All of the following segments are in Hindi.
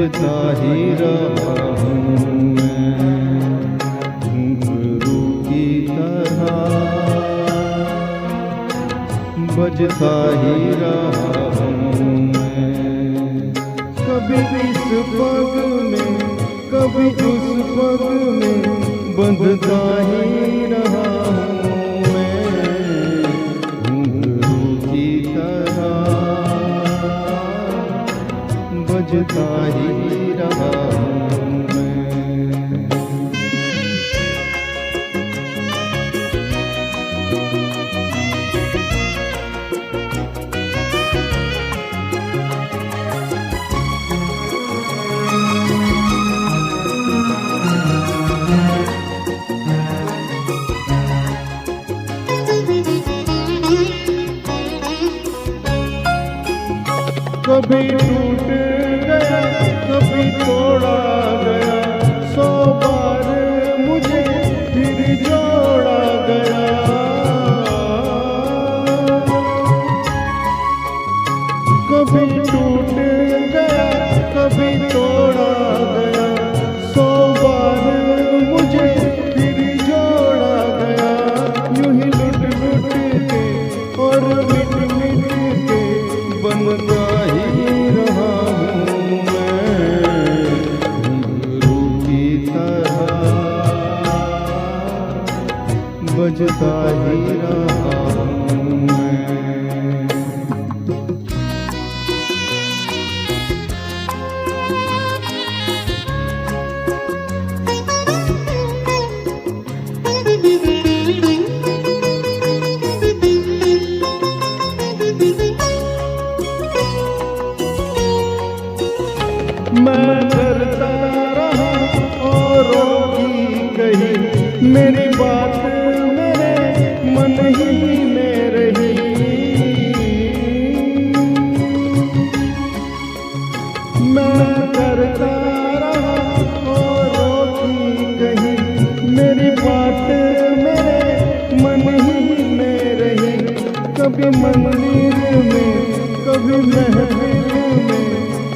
बजता ही रहा हूँ मैं घुंघरू की तरह, बजता ही रहा हूँ मैं। कभी इस पग में कभी उस पग में बंधता ही रहा हूँ मैं घुंघरू की तरह, बजता ही रहा हूँ मैं। कभी टूट गया कभी तोड़ा गया, 100 बार मुझे फिर जोड़ा गया। कभी टूट गया कभी तोड़ा गया, 100 बार मुझे फिर जोड़ा गया। यूं ही लुट लुट के और मिट मिट के बनता ही रहा हूँ मैं घुंघरू की तरह, बजता ही रहा हूँ मैं। मैं करता रहा औरों की कही, मेरी बात मेरे मन ही में रही। मैं करता रहा औरों की कही, मेरी बात मेरे मन ही में रही। कभी मंदिर में कभी महफिल में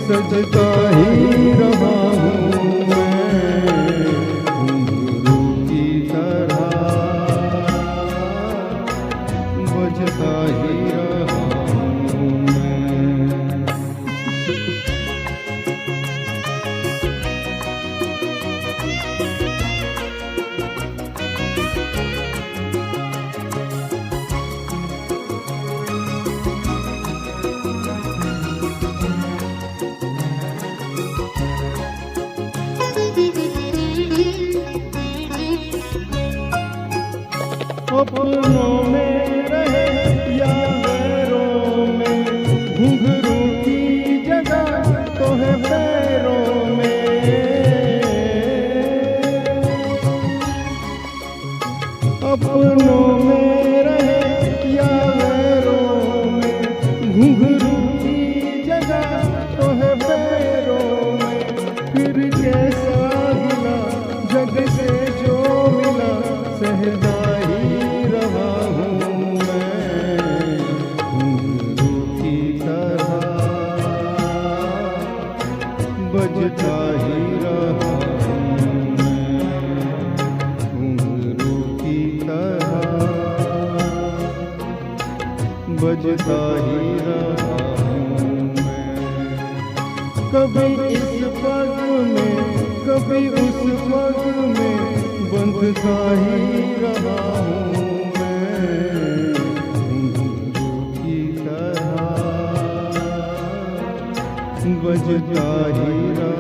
सजता ही रहा हूँ मैं घुंघरू की तरह, बजता ही रहा हूँ मैं। अपनों में रहे या गैरों में, घुंघरू की जगह तो है पैरों में। अपनों में रहे या गैरों में, घुंघरू की जगह तो है पैरों में। फिर कैसा गिला जग से जो मिला, सहदा ही रहा हूँ मैं घुंघरू की तरह, बजता ही रहा हूँ मैं घुंघरू की तरह, बजता ही रहा हूँ मैं। कभी इस पग में कभी उस पग में बंधता ही रहा हूँ मैं घुंघरू की तरह, बजता ही रहा